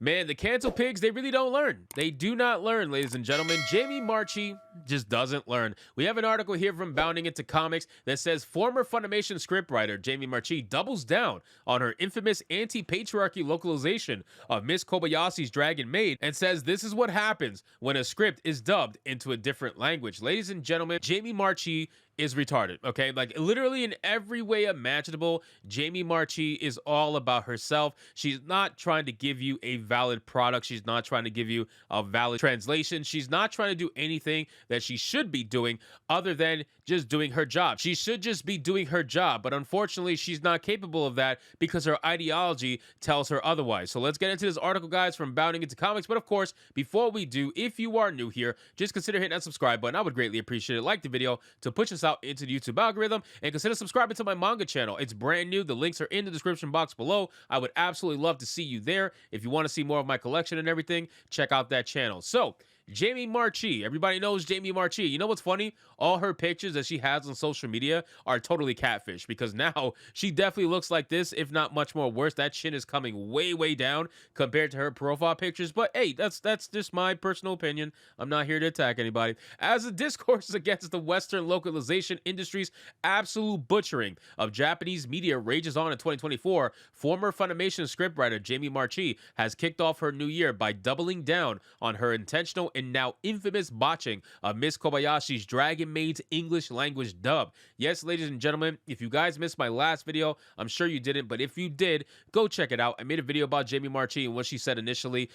Man, the cancel pigs, they really don't learn. They do not learn, ladies and gentlemen. Jamie Marchi just doesn't learn. We have an article here from Bounding Into Comics that says former Funimation scriptwriter Jamie Marchi doubles down on her infamous anti-patriarchy localization of Miss Kobayashi's Dragon Maid and says this is what happens when a script is dubbed into a different language. Ladies and gentlemen, Jamie Marchi is retarded, okay? Like, literally in every way imaginable, Jamie Marchi is all about herself. She's not trying to give you a valid product. She's not trying to give you a valid translation. She's not trying to do anything that she should be doing other than just doing her job. She should just be doing her job, but unfortunately, she's not capable of that because her ideology tells her otherwise. So let's get into this article, guys, from Bounding Into Comics. But of course, before we do, if you are new here, just consider hitting that subscribe button. I would greatly appreciate it. Like the video to push us out into the YouTube algorithm, and consider subscribing to my manga channel. It's brand new. The links are in the description box below. I would absolutely love to see you there. If you want to see more of my collection and everything, check out that channel. So, Jamie Marchi. Everybody knows Jamie Marchi. You know what's funny? All her pictures that she has on social media are totally catfish, because now she definitely looks like this, if not much more worse. That chin is coming way, way down compared to her profile pictures. But hey, that's just my personal opinion. I'm not here to attack anybody. As the discourse against the Western localization industry's absolute butchering of Japanese media rages on in 2024, former Funimation scriptwriter Jamie Marchi has kicked off her new year by doubling down on her intentional and now infamous botching of Miss Kobayashi's Dragon Maid's English language dub. Yes, ladies and gentlemen, if you guys missed my last video, I'm sure you didn't, but if you did, go check it out. I made a video about Jamie Marchi and what she said initially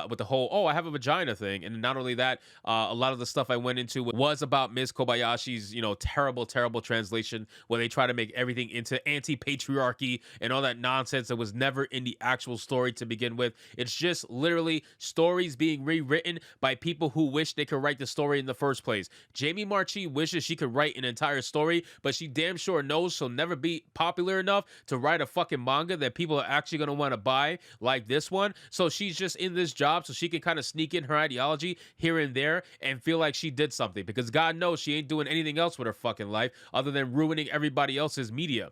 with the whole, oh, I have a vagina thing. And not only that, a lot of the stuff I went into was about Miss Kobayashi's, terrible, terrible translation where they try to make everything into anti-patriarchy and all that nonsense that was never in the actual story to begin with. It's just literally stories being rewritten by people who wish they could write the story in the first place. Jamie Marchi wishes she could write an entire story, but she damn sure knows she'll never be popular enough to write a fucking manga that people are actually going to want to buy like this one. So she's just in this job so she can kind of sneak in her ideology here and there and feel like she did something, because God knows she ain't doing anything else with her fucking life other than ruining everybody else's media.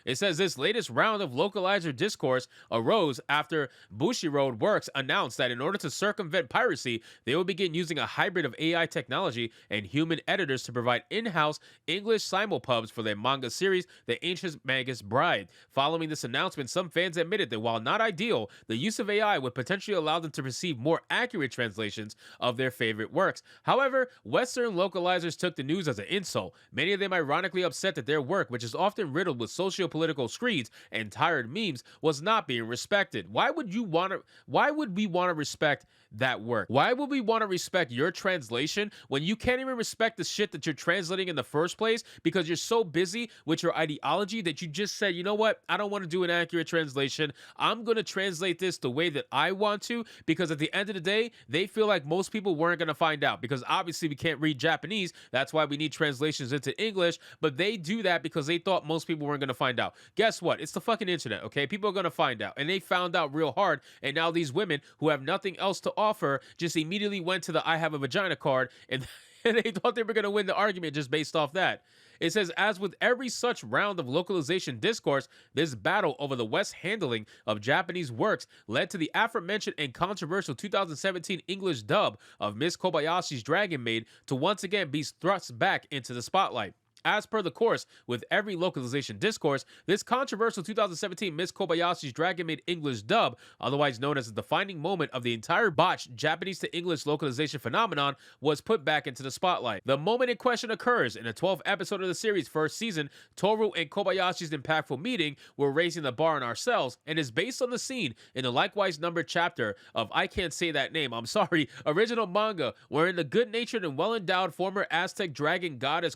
It says this latest round of localizer discourse arose after Bushiroad Works announced that in order to circumvent piracy, they will begin using a hybrid of AI technology and human editors to provide in-house English simulpubs for their manga series, The Ancient Magus Bride. Following this announcement, some fans admitted that while not ideal, the use of AI would potentially allow them to receive more accurate translations of their favorite works. However, Western localizers took the news as an insult, many of them ironically upset that their work, which is often riddled with socio-political screeds and tired memes, was not being respected. Why would we want to respect that work? Why would we want to respect your translation when you can't even respect the shit that you're translating in the first place because you're so busy with your ideology that you just said, you know what, I don't want to do an accurate translation. I'm going to translate this the way that I want to, because at the end of the day, they feel like most people weren't going to find out, because obviously we can't read Japanese. That's why we need translations into English, but they do that because they thought most people weren't going to find out. Guess what? It's the fucking internet, okay? People are going to find out, and they found out real hard, and now these women who have nothing else to offer just immediately went to the I have a vagina card, and they thought they were going to win the argument just based off that. It says, as with every such round of localization discourse, this battle over the West's handling of Japanese works led to the aforementioned and controversial 2017 English dub of Miss Kobayashi's Dragon Maid to once again be thrust back into the spotlight. As per the course with every localization discourse, this controversial 2017 Miss Kobayashi's Dragon Maid English dub, otherwise known as the defining moment of the entire botched Japanese to English localization phenomenon, was put back into the spotlight. The moment in question occurs in the 12th episode of the series' first season. Toru and Kobayashi's impactful meeting, we're raising the bar on ourselves, and is based on the scene in the likewise numbered chapter of I Can't Say That Name, I'm sorry, original manga, wherein the good-natured and well-endowed former Aztec dragon goddess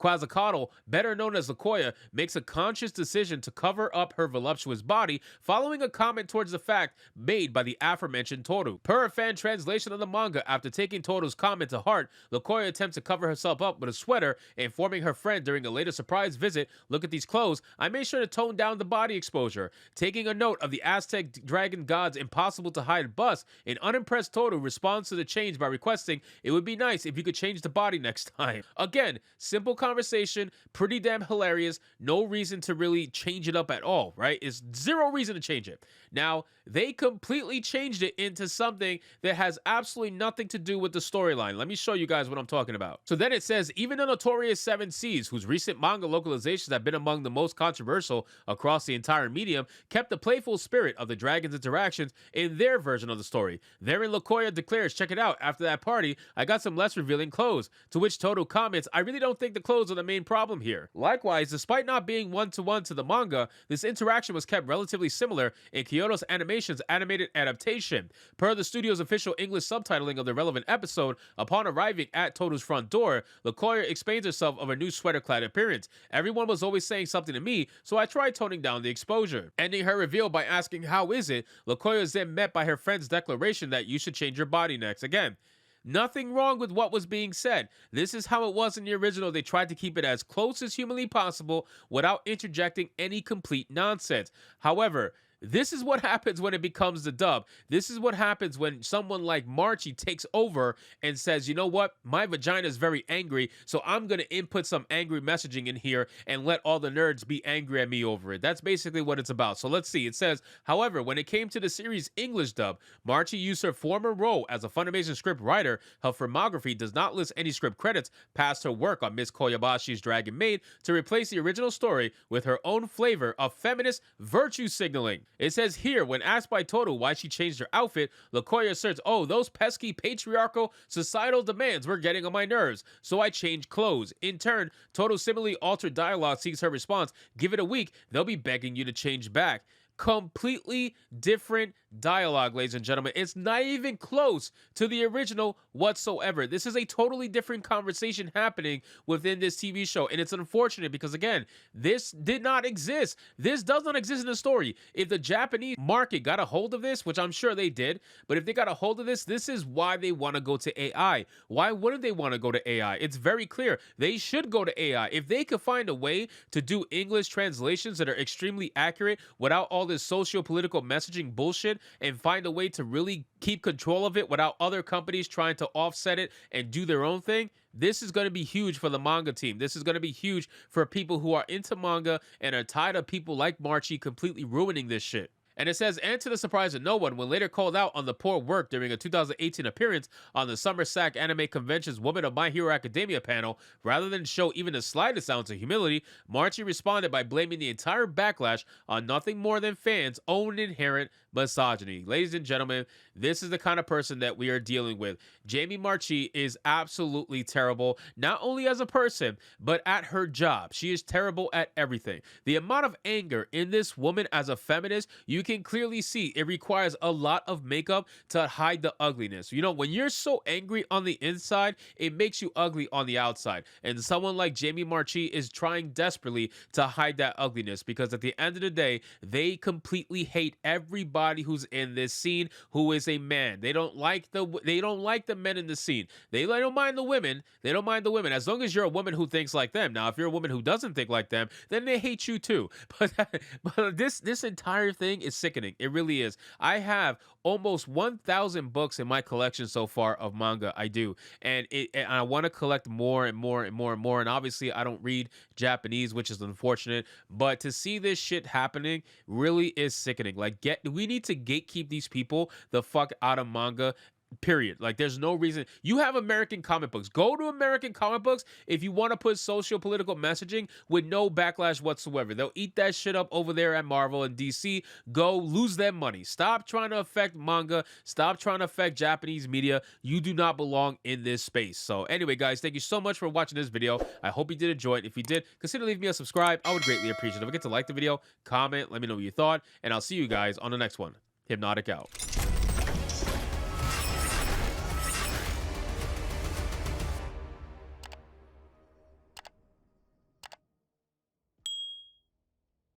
Quetzalcoatl, better known as Lakoya, makes a conscious decision to cover up her voluptuous body following a comment towards the fact made by the aforementioned Toru. Per a fan translation of the manga, after taking Toru's comment to heart, Lakoya attempts to cover herself up with a sweater, informing her friend during a later surprise visit, "Look at these clothes, I made sure to tone down the body exposure." Taking a note of the Aztec dragon god's impossible to hide bust, an unimpressed Toru responds to the change by requesting, "It would be nice if you could change the body next time." Again, simple conversation, pretty damn hilarious. No reason to really change it up at all, right? It's zero reason to change it. Now, they completely changed it into something that has absolutely nothing to do with the storyline. Let me show you guys what I'm talking about. So then it says, even the notorious Seven Seas, whose recent manga localizations have been among the most controversial across the entire medium, kept the playful spirit of the dragon's interactions in their version of the story. Therein, Lukoya declares, check it out, after that party, I got some less revealing clothes. To which Todo comments, I really don't think the clothes are the main problem here. Likewise, despite not being one-to-one to the manga, this interaction was kept relatively similar in Kyoto's Animation's animated adaptation. Per the studio's official English subtitling of the relevant episode, upon arriving at Todo's front door, Lukoya explains herself of her new sweater-clad appearance. Everyone was always saying something to me, so I tried toning down the exposure. Ending her reveal by asking, how is it? Lukoya is then met by her friend's declaration that you should change your body next. Again, nothing wrong with what was being said. This is how it was in the original. They tried to keep it as close as humanly possible without interjecting any complete nonsense. However, this is what happens when it becomes the dub. This is what happens when someone like MARCHI takes over and says, you know what? My vagina is very angry, so I'm going to input some angry messaging in here and let all the nerds be angry at me over it. That's basically what it's about. So let's see. It says, however, when it came to the series' English dub, MARCHI used her former role as a Funimation script writer. Her filmography does not list any script credits past her work on Miss Koyabashi's Dragon Maid to replace the original story with her own flavor of feminist virtue signaling. It says here, when asked by Todo why she changed her outfit, Lukoya asserts, oh, those pesky patriarchal societal demands were getting on my nerves, so I changed clothes. In turn, Todo's similarly altered dialogue seeks her response, give it a week, they'll be begging you to change back. Completely different dialogue, ladies and gentlemen. It's not even close to the original whatsoever. This is a totally different conversation happening within this TV show, and it's unfortunate because, again, this did not exist. This does not exist in the story. If the Japanese market got a hold of this, which I'm sure they did, but if they got a hold of this, this is why they want to go to AI. Why wouldn't they want to go to AI? It's very clear. They should go to AI. If they could find a way to do English translations that are extremely accurate without all this socio-political messaging bullshit, and find a way to really keep control of it without other companies trying to offset it and do their own thing, this is going to be huge for the manga team. This is going to be huge for people who are into manga and are tired of people like MARCHI completely ruining this shit. And it says, and to the surprise of no one, when later called out on the poor work during a 2018 appearance on the Summer Sack Anime Convention's Woman of My Hero Academia panel, rather than show even the slightest ounce of humility, MARCHI responded by blaming the entire backlash on nothing more than fans' own inherent misogyny. Ladies and gentlemen, this is the kind of person that we are dealing with. Jamie MARCHI is absolutely terrible, not only as a person, but at her job. She is terrible at everything. The amount of anger in this woman as a feminist, you can clearly see it requires a lot of makeup to hide the ugliness. You know, when you're so angry on the inside, it makes you ugly on the outside. And someone like Jamie MARCHI is trying desperately to hide that ugliness, because at the end of the day, they completely hate everybody who's in this scene who is a man. They don't like the men in the scene. They don't mind the women. They don't mind the women as long as you're a woman who thinks like them. Now, if you're a woman who doesn't think like them, then they hate you too. But this entire thing is sickening. It really is. I have almost 1,000 books in my collection so far of manga. I do, and I want to collect more and more and more and more. And obviously, I don't read Japanese, which is unfortunate. But to see this shit happening really is sickening. Like, we need to gatekeep these people the fuck out of manga. Period. Like, there's no reason. You have American comic books. Go to American comic books if you want to put socio-political messaging with no backlash whatsoever. They'll eat that shit up over there at Marvel and DC. Go lose their money. Stop trying to affect manga. Stop trying to affect Japanese media. You do not belong in this space. So anyway, guys, thank you so much for watching this video. I hope you did enjoy it. If you did, consider leaving me a subscribe. I would greatly appreciate it. Don't forget to like the video, comment, let me know what you thought, and I'll see you guys on the next one. Hypnotic out.